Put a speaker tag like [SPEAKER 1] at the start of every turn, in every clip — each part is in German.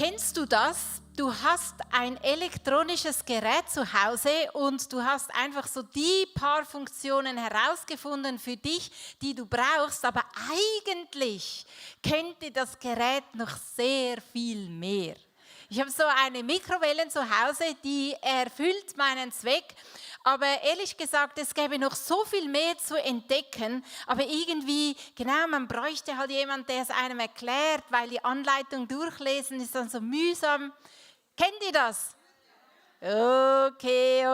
[SPEAKER 1] Kennst du das? Du hast ein elektronisches Gerät zu Hause und du hast einfach so die paar Funktionen herausgefunden für dich, die du brauchst, aber eigentlich könnte das Gerät noch sehr viel mehr. Ich habe so eine Mikrowelle zu Hause, die erfüllt meinen Zweck, aber ehrlich gesagt, es gäbe noch so viel mehr zu entdecken, aber irgendwie, genau, man bräuchte halt jemanden, der es einem erklärt, weil die Anleitung durchlesen ist dann so mühsam. Kennt ihr das?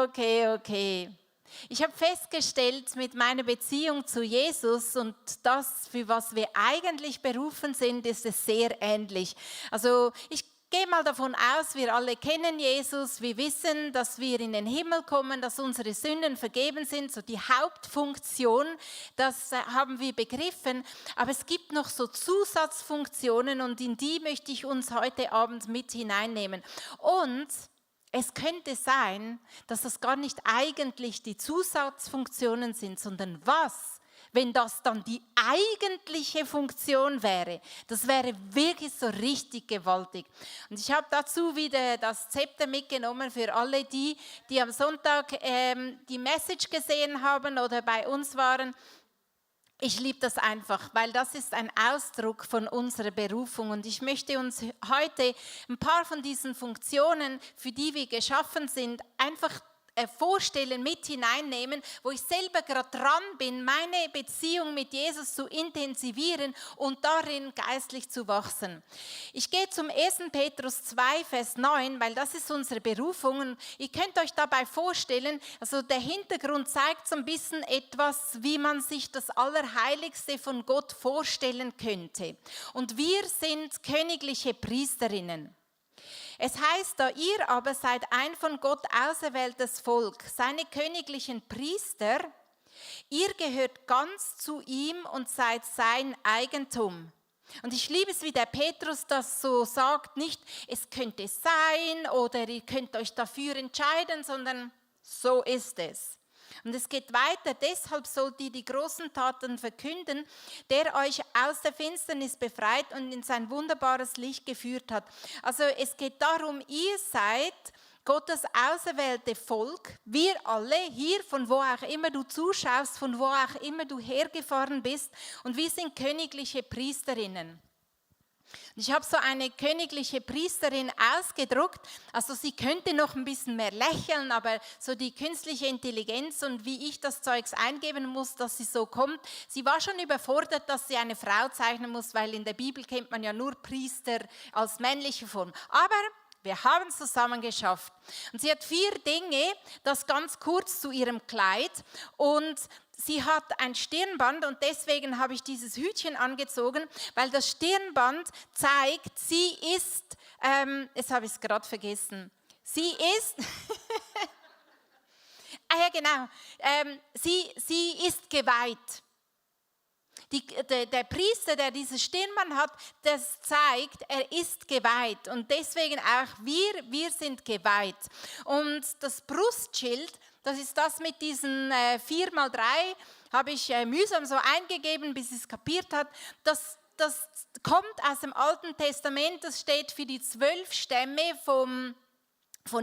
[SPEAKER 1] Okay. Ich habe festgestellt, mit meiner Beziehung zu Jesus und das, für was wir eigentlich berufen sind, ist es sehr ähnlich. Also ich gehe mal davon aus, wir alle kennen Jesus, wir wissen, dass wir in den Himmel kommen, dass unsere Sünden vergeben sind, so die Hauptfunktion, das haben wir begriffen, aber es gibt noch so Zusatzfunktionen und in die möchte ich uns heute Abend mit hineinnehmen. Und es könnte sein, dass das gar nicht eigentlich die Zusatzfunktionen sind, sondern was, wenn das dann die eigentliche Funktion wäre. Das wäre wirklich so richtig gewaltig. Und ich habe dazu wieder das Zepter mitgenommen für alle die am Sonntag die Message gesehen haben oder bei uns waren. Ich liebe das einfach, weil das ist ein Ausdruck von unserer Berufung und ich möchte uns heute ein paar von diesen Funktionen, für die wir geschaffen sind, einfach vorstellen, mit hineinnehmen, wo ich selber gerade dran bin, meine Beziehung mit Jesus zu intensivieren und darin geistlich zu wachsen. Ich gehe zum 1. Petrus 2, Vers 9, weil das ist unsere Berufung und ihr könnt euch dabei vorstellen, also der Hintergrund zeigt so ein bisschen etwas, wie man sich das Allerheiligste von Gott vorstellen könnte. Und wir sind königliche Priesterinnen. Es heißt da, ihr aber seid ein von Gott auserwähltes Volk, seine königlichen Priester, ihr gehört ganz zu ihm und seid sein Eigentum. Und ich liebe es, wie der Petrus das so sagt, nicht es könnte sein oder ihr könnt euch dafür entscheiden, sondern so ist es. Und es geht weiter, deshalb sollt ihr die großen Taten verkünden, der euch aus der Finsternis befreit und in sein wunderbares Licht geführt hat. Also es geht darum, ihr seid Gottes auserwählte Volk, wir alle hier, von wo auch immer du zuschaust, von wo auch immer du hergefahren bist und wir sind königliche Priesterinnen. Ich habe so eine königliche Priesterin ausgedruckt, also sie könnte noch ein bisschen mehr lächeln, aber so die künstliche Intelligenz und wie ich das Zeugs eingeben muss, dass sie so kommt, sie war schon überfordert, dass sie eine Frau zeichnen muss, weil in der Bibel kennt man ja nur Priester als männliche Form, aber wir haben es zusammen geschafft. Und sie hat 4 Dinge, das ganz kurz zu ihrem Kleid und sie hat ein Stirnband und deswegen habe ich dieses Hütchen angezogen, weil das Stirnband zeigt, sie ist, jetzt habe ich es gerade vergessen, sie ist, sie ist geweiht. Der Priester, der dieses Stirnband hat, das zeigt, er ist geweiht und deswegen auch wir sind geweiht. Und das Brustschild, das ist das mit diesen 4x3, habe ich mühsam so eingegeben, bis es kapiert hat. Das kommt aus dem Alten Testament, das steht für die 12 Stämme von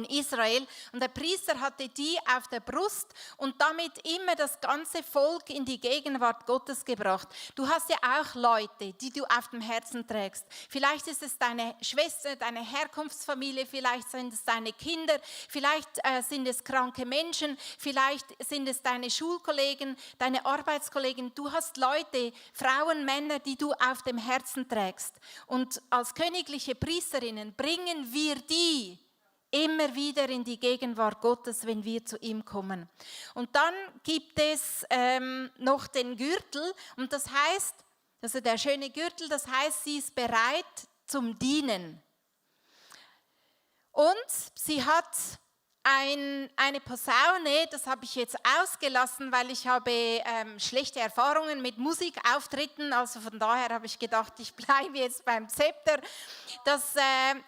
[SPEAKER 1] Israel und der Priester hatte die auf der Brust und damit immer das ganze Volk in die Gegenwart Gottes gebracht. Du hast ja auch Leute, die du auf dem Herzen trägst. Vielleicht ist es deine Schwester, deine Herkunftsfamilie, vielleicht sind es deine Kinder, vielleicht sind es kranke Menschen, vielleicht sind es deine Schulkollegen, deine Arbeitskollegen. Du hast Leute, Frauen, Männer, die du auf dem Herzen trägst. Und als königliche Priesterinnen bringen wir die immer wieder in die Gegenwart Gottes, wenn wir zu ihm kommen. Und dann gibt es noch den Gürtel und das heißt, also der schöne Gürtel, das heißt, sie ist bereit zum Dienen. Und sie hat eine Posaune, das habe ich jetzt ausgelassen, weil ich habe schlechte Erfahrungen mit Musikauftritten, also von daher habe ich gedacht, ich bleibe jetzt beim Zepter. Das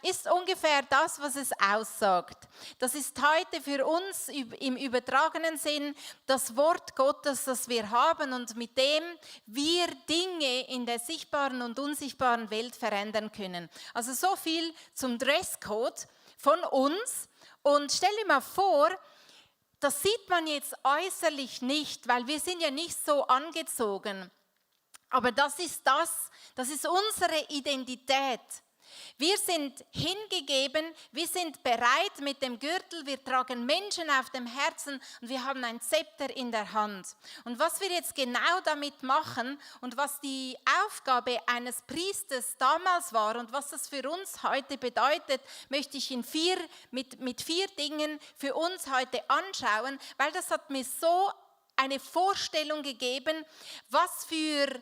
[SPEAKER 1] ist ungefähr das, was es aussagt. Das ist heute für uns im übertragenen Sinn das Wort Gottes, das wir haben und mit dem wir Dinge in der sichtbaren und unsichtbaren Welt verändern können. Also so viel zum Dresscode von uns. Und stell dir mal vor, das sieht man jetzt äußerlich nicht, weil wir sind ja nicht so angezogen. Aber das ist unsere Identität. Wir sind hingegeben, wir sind bereit mit dem Gürtel, wir tragen Menschen auf dem Herzen und wir haben ein Zepter in der Hand. Und was wir jetzt genau damit machen und was die Aufgabe eines Priesters damals war und was das für uns heute bedeutet, möchte ich mit vier Dingen für uns heute anschauen, weil das hat mir so eine Vorstellung gegeben, was für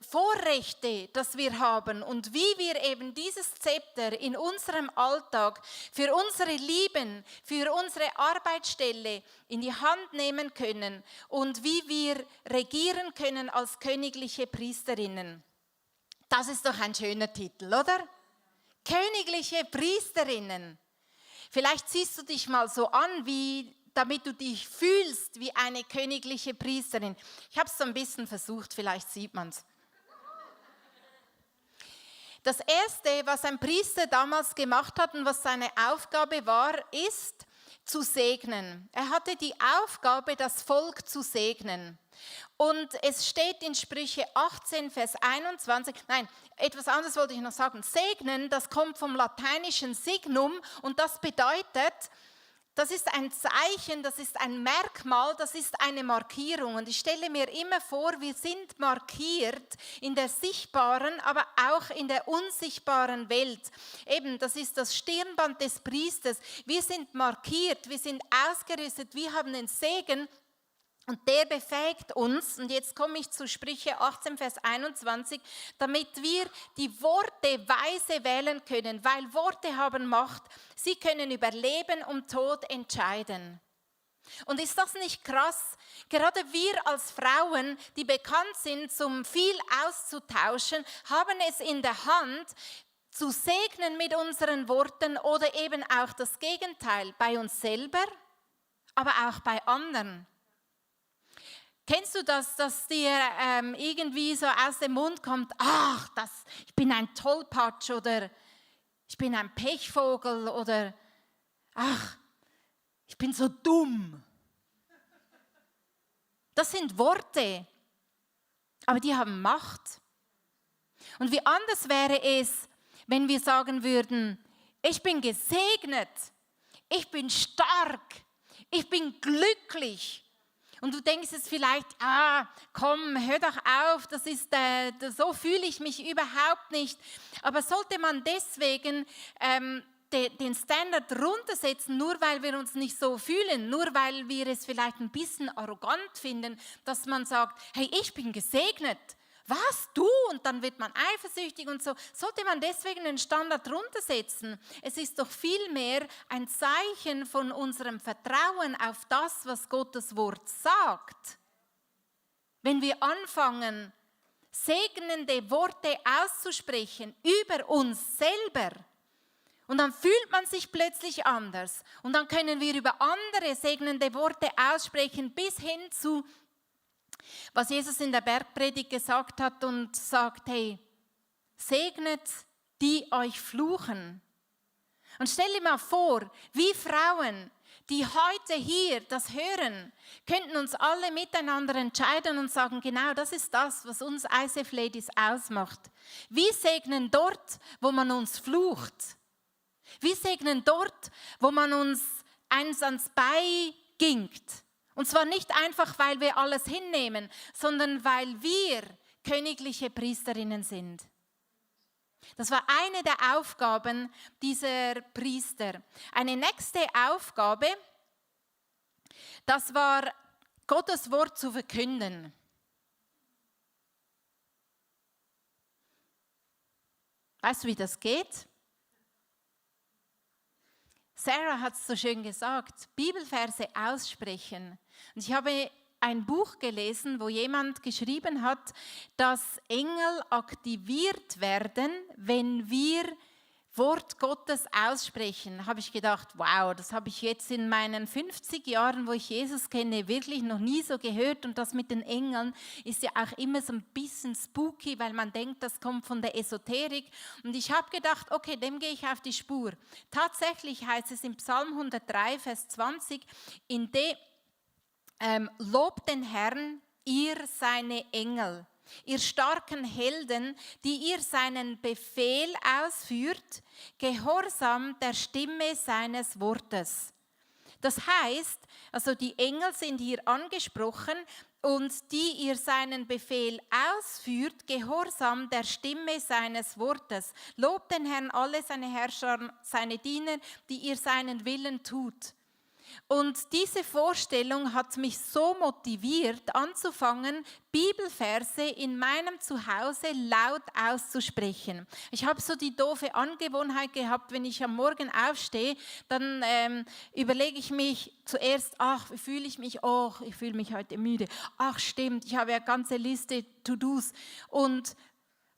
[SPEAKER 1] Vorrechte, das wir haben und wie wir eben dieses Zepter in unserem Alltag für unsere Lieben, für unsere Arbeitsstelle in die Hand nehmen können und wie wir regieren können als königliche Priesterinnen. Das ist doch ein schöner Titel, oder? Königliche Priesterinnen. Vielleicht siehst du dich mal so an, damit du dich fühlst wie eine königliche Priesterin. Ich habe es so ein bisschen versucht, vielleicht sieht man es. Das Erste, was ein Priester damals gemacht hat und was seine Aufgabe war, ist zu segnen. Er hatte die Aufgabe, das Volk zu segnen. Und es steht in Sprüche 18, Vers 21, nein, etwas anderes wollte ich noch sagen. Segnen, das kommt vom lateinischen signum und das bedeutet, das ist ein Zeichen, das ist ein Merkmal, das ist eine Markierung. Und ich stelle mir immer vor, wir sind markiert in der sichtbaren, aber auch in der unsichtbaren Welt. Eben, das ist das Stirnband des Priesters. Wir sind markiert, wir sind ausgerüstet, wir haben den Segen. Und der befähigt uns, und jetzt komme ich zu Sprüche 18, Vers 21, damit wir die Worte weise wählen können, weil Worte haben Macht. Sie können über Leben und Tod entscheiden. Und ist das nicht krass? Gerade wir als Frauen, die bekannt sind, zum viel auszutauschen, haben es in der Hand, zu segnen mit unseren Worten oder eben auch das Gegenteil, bei uns selber, aber auch bei anderen. Kennst du das, dass dir irgendwie so aus dem Mund kommt, ach, ich bin ein Tollpatsch oder ich bin ein Pechvogel oder ach, ich bin so dumm. Das sind Worte, aber die haben Macht. Und wie anders wäre es, wenn wir sagen würden, ich bin gesegnet, ich bin stark, ich bin glücklich. Und du denkst jetzt vielleicht, komm, hör doch auf, so fühle ich mich überhaupt nicht. Aber sollte man deswegen den Standard runtersetzen, nur weil wir uns nicht so fühlen, nur weil wir es vielleicht ein bisschen arrogant finden, dass man sagt, hey, ich bin gesegnet. Was, du? Und dann wird man eifersüchtig und so. Sollte man deswegen den Standard runtersetzen? Es ist doch vielmehr ein Zeichen von unserem Vertrauen auf das, was Gottes Wort sagt. Wenn wir anfangen, segnende Worte auszusprechen über uns selber, und dann fühlt man sich plötzlich anders. Und dann können wir über andere segnende Worte aussprechen, bis hin zu was Jesus in der Bergpredigt gesagt hat und sagt, hey, segnet die euch fluchen. Und stell dir mal vor, wie Frauen, die heute hier das hören, könnten uns alle miteinander entscheiden und sagen, genau das ist das, was uns ICF Ladies ausmacht. Wir segnen dort, wo man uns flucht. Wir segnen dort, wo man uns eins ans Bein gingt. Und zwar nicht einfach, weil wir alles hinnehmen, sondern weil wir königliche Priesterinnen sind. Das war eine der Aufgaben dieser Priester. Eine nächste Aufgabe, das war, Gottes Wort zu verkünden. Weißt du, wie das geht? Sarah hat es so schön gesagt, Bibelverse aussprechen. Und ich habe ein Buch gelesen, wo jemand geschrieben hat, dass Engel aktiviert werden, wenn wir Wort Gottes aussprechen. Habe ich gedacht, wow, das habe ich jetzt in meinen 50 Jahren, wo ich Jesus kenne, wirklich noch nie so gehört. Und das mit den Engeln ist ja auch immer so ein bisschen spooky, weil man denkt, das kommt von der Esoterik. Und ich habe gedacht, okay, dem gehe ich auf die Spur. Tatsächlich heißt es im Psalm 103, Vers 20, lobt den Herrn, ihr seine Engel. Ihr starken Helden, die ihr seinen Befehl ausführt, gehorsam der Stimme seines Wortes. Das heißt, also die Engel sind hier angesprochen und die ihr seinen Befehl ausführt, gehorsam der Stimme seines Wortes. Lobt den Herrn alle seine Herrscher, seine Diener, die ihr seinen Willen tut. Und diese Vorstellung hat mich so motiviert, anzufangen, Bibelverse in meinem Zuhause laut auszusprechen. Ich habe so die doofe Angewohnheit gehabt, wenn ich am Morgen aufstehe, dann überlege ich mich zuerst, ach, wie fühle ich mich? Oh, ich fühle mich heute müde. Ach, stimmt, ich habe ja eine ganze Liste To-Dos. Und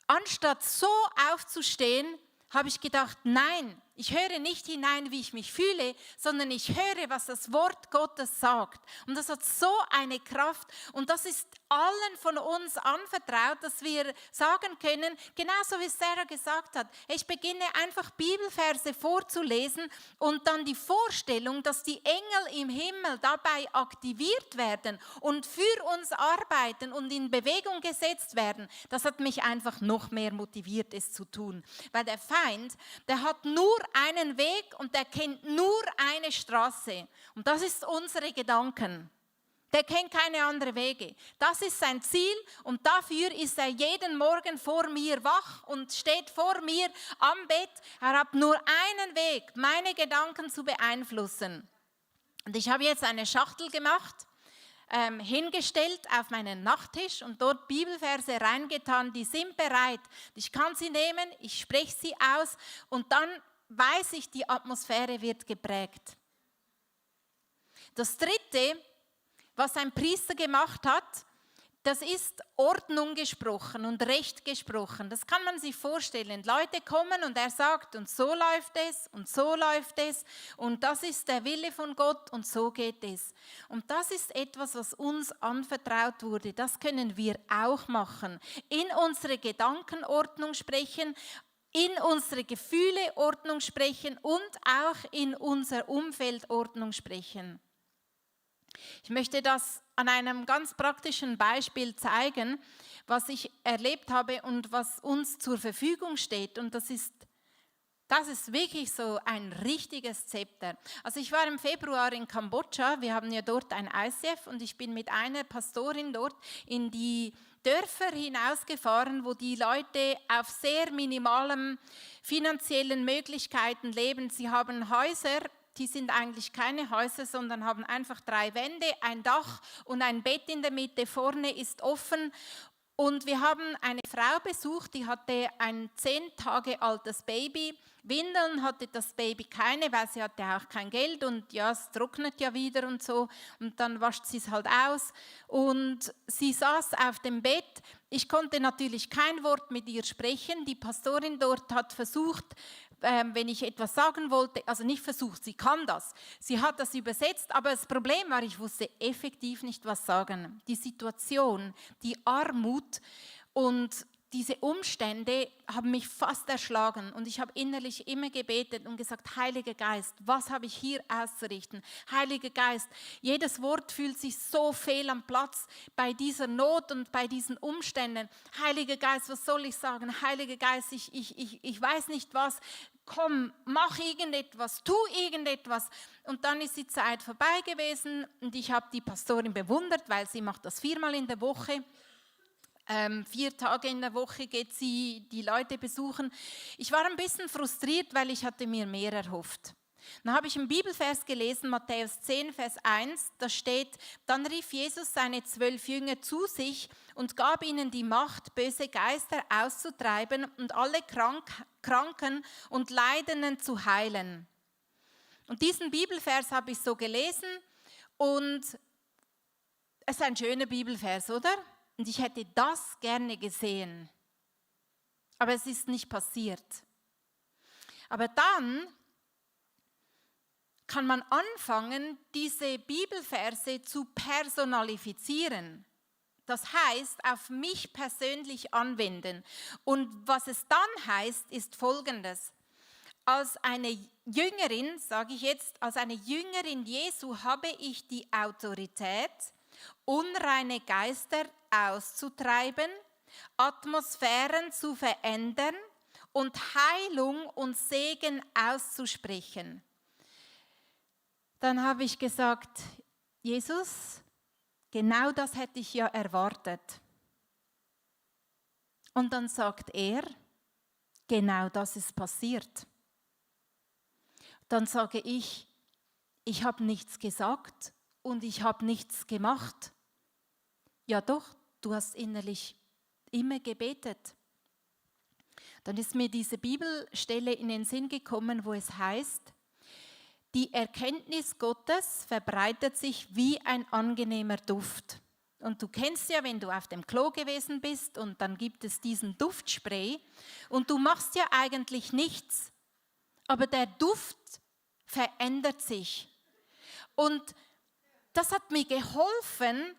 [SPEAKER 1] anstatt so aufzustehen, habe ich gedacht, nein, ich höre nicht hinein, wie ich mich fühle, sondern ich höre, was das Wort Gottes sagt. Und das hat so eine Kraft und das ist allen von uns anvertraut, dass wir sagen können, genauso wie Sarah gesagt hat, ich beginne einfach Bibelverse vorzulesen und dann die Vorstellung, dass die Engel im Himmel dabei aktiviert werden und für uns arbeiten und in Bewegung gesetzt werden, das hat mich einfach noch mehr motiviert, es zu tun. Weil der Feind, der hat nur einen Weg und der kennt nur eine Straße. Und das ist unsere Gedanken. Der kennt keine anderen Wege. Das ist sein Ziel und dafür ist er jeden Morgen vor mir wach und steht vor mir am Bett. Er hat nur einen Weg, meine Gedanken zu beeinflussen. Und ich habe jetzt eine Schachtel gemacht, hingestellt auf meinen Nachttisch und dort Bibelverse reingetan, die sind bereit. Ich kann sie nehmen, ich spreche sie aus und dann weiß ich, die Atmosphäre wird geprägt. Das Dritte, was ein Priester gemacht hat, das ist Ordnung gesprochen und Recht gesprochen. Das kann man sich vorstellen. Leute kommen und er sagt, und so läuft es und so läuft es und das ist der Wille von Gott und so geht es. Und das ist etwas, was uns anvertraut wurde. Das können wir auch machen. In unsere Gedankenordnung sprechen, in unsere Gefühle Ordnung sprechen und auch in unser Umfeld Ordnung sprechen. Ich möchte das an einem ganz praktischen Beispiel zeigen, was ich erlebt habe und was uns zur Verfügung steht. Und das ist wirklich so ein richtiges Zepter. Also ich war im Februar in Kambodscha, wir haben ja dort ein ICF und ich bin mit einer Pastorin dort in die Dörfer hinausgefahren, wo die Leute auf sehr minimalen finanziellen Möglichkeiten leben. Sie haben Häuser, die sind eigentlich keine Häuser, sondern haben einfach 3 Wände, ein Dach und ein Bett in der Mitte. Vorne ist offen. Und wir haben eine Frau besucht, die hatte ein 10 Tage altes Baby. Windeln hatte das Baby keine, weil sie hatte auch kein Geld und ja, es trocknet ja wieder und so. Und dann wascht sie es halt aus. Und sie saß auf dem Bett. Ich konnte natürlich kein Wort mit ihr sprechen. Die Pastorin dort hat versucht, wenn ich etwas sagen wollte, also nicht versucht, sie kann das. Sie hat das übersetzt, aber das Problem war, ich wusste effektiv nicht, was sagen. Die Situation, die Armut und diese Umstände haben mich fast erschlagen und ich habe innerlich immer gebetet und gesagt, Heiliger Geist, was habe ich hier auszurichten? Heiliger Geist, jedes Wort fühlt sich so fehl am Platz bei dieser Not und bei diesen Umständen. Heiliger Geist, was soll ich sagen? Heiliger Geist, ich weiß nicht was. Komm, mach irgendetwas, tu irgendetwas. Und dann ist die Zeit vorbei gewesen und ich habe die Pastorin bewundert, weil sie macht das 4-mal in der Woche. 4 Tage in der Woche geht sie die Leute besuchen. Ich war ein bisschen frustriert, weil ich hatte mir mehr erhofft. Dann habe ich einen Bibelvers gelesen, Matthäus 10, Vers 1, da steht, dann rief Jesus seine 12 Jünger zu sich und gab ihnen die Macht, böse Geister auszutreiben und alle Kranken und Leidenden zu heilen. Und diesen Bibelvers habe ich so gelesen und es ist ein schöner Bibelvers, oder? Und ich hätte das gerne gesehen. Aber es ist nicht passiert. Aber dann kann man anfangen, diese Bibelverse zu personalifizieren. Das heißt, auf mich persönlich anwenden. Und was es dann heißt, ist Folgendes. Als eine Jüngerin, sage ich jetzt, als eine Jüngerin Jesu habe ich die Autorität, unreine Geister auszutreiben, Atmosphären zu verändern und Heilung und Segen auszusprechen. Dann habe ich gesagt, Jesus, genau das hätte ich ja erwartet. Und dann sagt er, genau das ist passiert. Dann sage ich habe nichts gesagt und ich habe nichts gemacht. Ja doch, du hast innerlich immer gebetet. Dann ist mir diese Bibelstelle in den Sinn gekommen, wo es heißt, die Erkenntnis Gottes verbreitet sich wie ein angenehmer Duft. Und du kennst ja, wenn du auf dem Klo gewesen bist und dann gibt es diesen Duftspray und du machst ja eigentlich nichts, aber der Duft verändert sich. Und das hat mir geholfen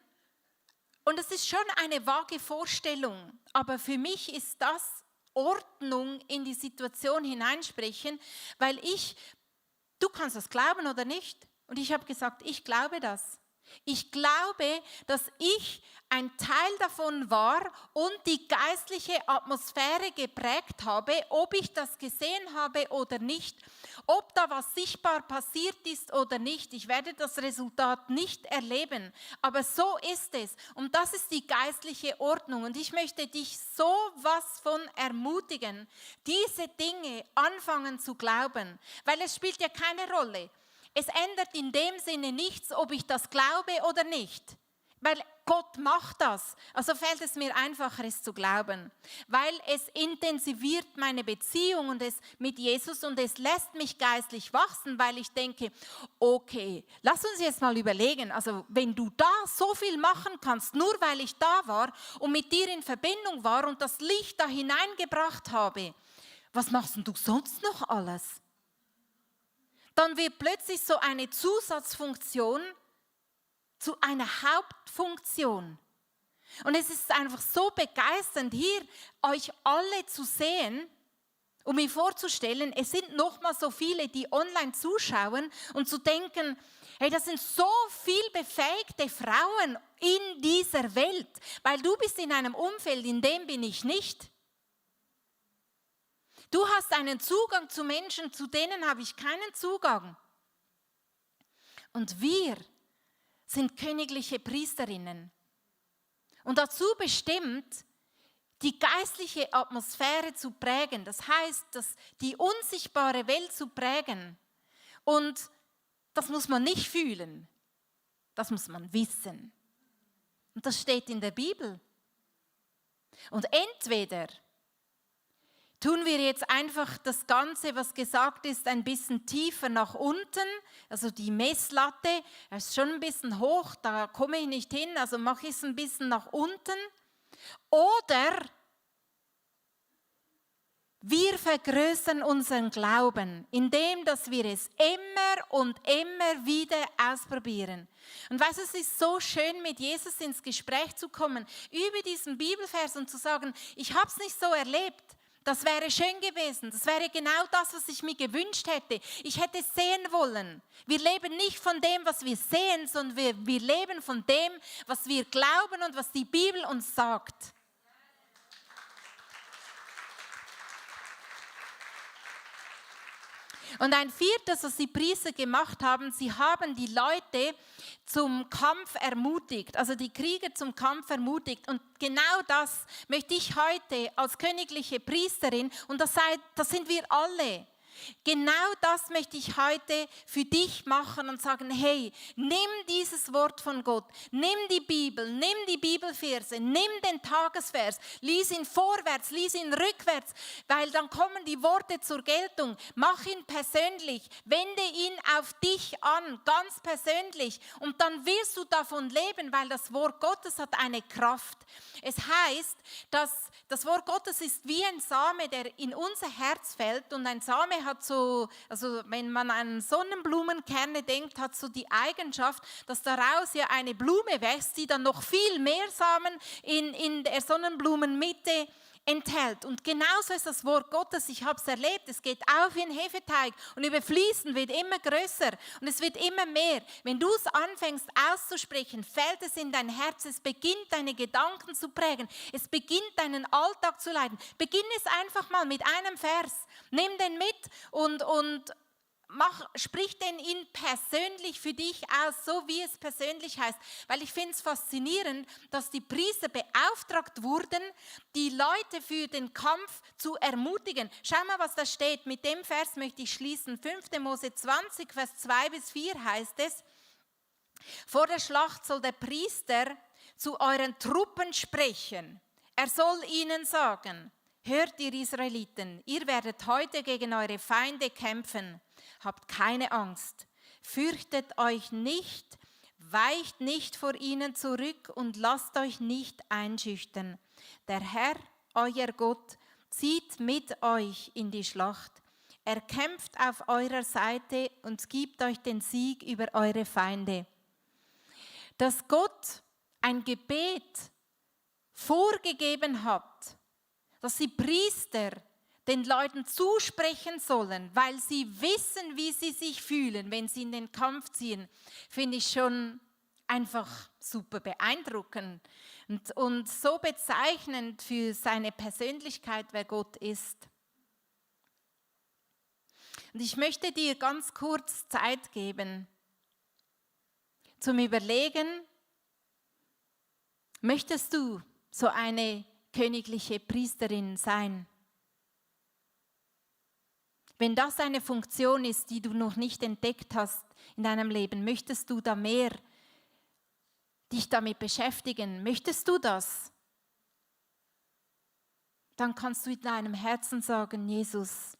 [SPEAKER 1] und es ist schon eine vage Vorstellung, aber für mich ist das Ordnung in die Situation hineinsprechen, weil du kannst das glauben oder nicht. Und ich habe gesagt, ich glaube das. Ich glaube, dass ich ein Teil davon war und die geistliche Atmosphäre geprägt habe, ob ich das gesehen habe oder nicht, ob da was sichtbar passiert ist oder nicht. Ich werde das Resultat nicht erleben, aber so ist es. Und das ist die geistliche Ordnung. Und ich möchte dich sowas von ermutigen, diese Dinge anfangen zu glauben, weil es spielt ja keine Rolle. Es ändert in dem Sinne nichts, ob ich das glaube oder nicht, weil Gott macht das. Also fällt es mir einfacher, es zu glauben, weil es intensiviert meine Beziehung und es mit Jesus und es lässt mich geistlich wachsen, weil ich denke, okay, lass uns jetzt mal überlegen, also wenn du da so viel machen kannst, nur weil ich da war und mit dir in Verbindung war und das Licht da hineingebracht habe, was machst denn du sonst noch alles? Dann wird plötzlich so eine Zusatzfunktion zu einer Hauptfunktion. Und es ist einfach so begeisternd, hier euch alle zu sehen und mir vorzustellen, es sind noch mal so viele, die online zuschauen und zu denken, hey, das sind so viel befähigte Frauen in dieser Welt, weil du bist in einem Umfeld, in dem bin ich nicht. Du hast einen Zugang zu Menschen, zu denen habe ich keinen Zugang. Und wir sind königliche Priesterinnen. Und dazu bestimmt, die geistliche Atmosphäre zu prägen. Das heißt, die unsichtbare Welt zu prägen. Und das muss man nicht fühlen. Das muss man wissen. Und das steht in der Bibel. Und entweder tun wir jetzt einfach das Ganze, was gesagt ist, ein bisschen tiefer nach unten. Also die Messlatte ist schon ein bisschen hoch, da komme ich nicht hin, also mache ich es ein bisschen nach unten. Oder wir vergrößern unseren Glauben, indem dass wir es immer und immer wieder ausprobieren. Und weißt du, es ist so schön, mit Jesus ins Gespräch zu kommen, über diesen Bibelvers und zu sagen, ich habe es nicht so erlebt. Das wäre schön gewesen. Das wäre genau das, was ich mir gewünscht hätte. Ich hätte es sehen wollen. Wir leben nicht von dem, was wir sehen, sondern wir leben von dem, was wir glauben und was die Bibel uns sagt. Und ein viertes, was die Priester gemacht haben, sie haben die Leute zum Kampf ermutigt, also die Krieger zum Kampf ermutigt. Und genau das möchte ich heute als königliche Priesterin, und das sind wir alle, Genau das möchte ich heute für dich machen und sagen, hey, nimm dieses Wort von Gott, nimm die Bibel, nimm die Bibelverse, nimm den Tagesvers, lies ihn vorwärts, lies ihn rückwärts, weil dann kommen die Worte zur Geltung. Mach ihn persönlich, wende ihn auf dich an, ganz persönlich, und dann wirst du davon leben, weil das Wort Gottes hat eine Kraft. Es heißt, dass das Wort Gottes ist wie ein Same, der in unser Herz fällt, und ein Same hat so, also wenn man an Sonnenblumenkerne denkt, hat so die Eigenschaft, dass daraus ja eine Blume wächst, die dann noch viel mehr Samen in der Sonnenblumenmitte enthält. Und genauso ist das Wort Gottes. Ich habe es erlebt. Es geht auf wie ein Hefeteig und überfließen wird immer größer und es wird immer mehr. Wenn du es anfängst auszusprechen, fällt es in dein Herz. Es beginnt deine Gedanken zu prägen. Es beginnt deinen Alltag zu leiten. Beginn es einfach mal mit einem Vers. Nimm den mit und sprich den ihn persönlich für dich aus, so wie es persönlich heißt. Weil ich finde es faszinierend, dass die Priester beauftragt wurden, die Leute für den Kampf zu ermutigen. Schau mal, was da steht. Mit dem Vers möchte ich schließen. 5. Mose 20, Vers 2-4 heißt es: Vor der Schlacht soll der Priester zu euren Truppen sprechen. Er soll ihnen sagen: Hört ihr Israeliten, ihr werdet heute gegen eure Feinde kämpfen. Habt keine Angst, fürchtet euch nicht, weicht nicht vor ihnen zurück und lasst euch nicht einschüchtern. Der Herr, euer Gott, zieht mit euch in die Schlacht. Er kämpft auf eurer Seite und gibt euch den Sieg über eure Feinde. Dass Gott ein Gebet vorgegeben hat, dass die Priester den Leuten zusprechen sollen, weil sie wissen, wie sie sich fühlen, wenn sie in den Kampf ziehen, finde ich schon einfach super beeindruckend und so bezeichnend für seine Persönlichkeit, wer Gott ist. Und ich möchte dir ganz kurz Zeit geben zum Überlegen: Möchtest du so eine königliche Priesterin sein? Wenn das eine Funktion ist, die du noch nicht entdeckt hast in deinem Leben, möchtest du da mehr dich damit beschäftigen? Möchtest du das? Dann kannst du in deinem Herzen sagen: Jesus,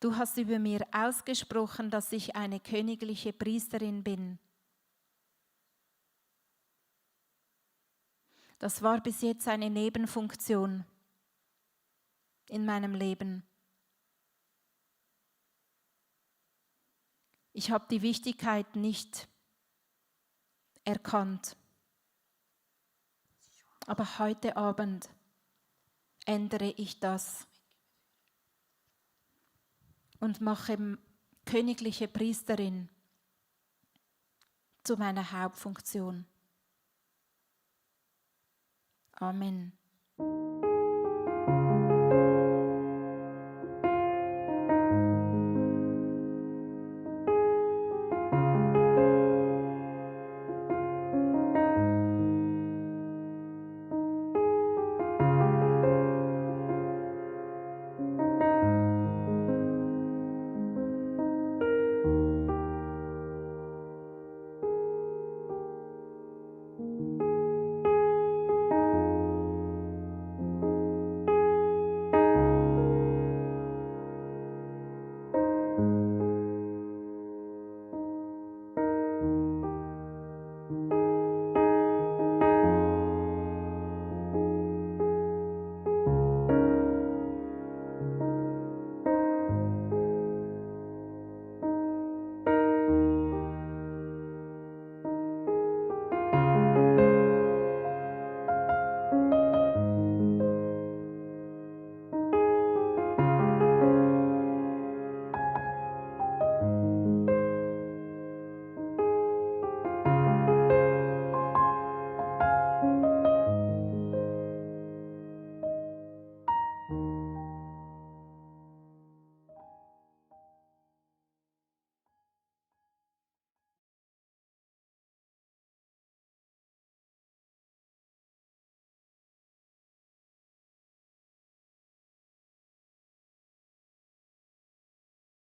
[SPEAKER 1] du hast über mir ausgesprochen, dass ich eine königliche Priesterin bin. Das war bis jetzt eine Nebenfunktion in meinem Leben. Ich habe die Wichtigkeit nicht erkannt. Aber heute Abend ändere ich das und mache königliche Priesterin zu meiner Hauptfunktion. Amen.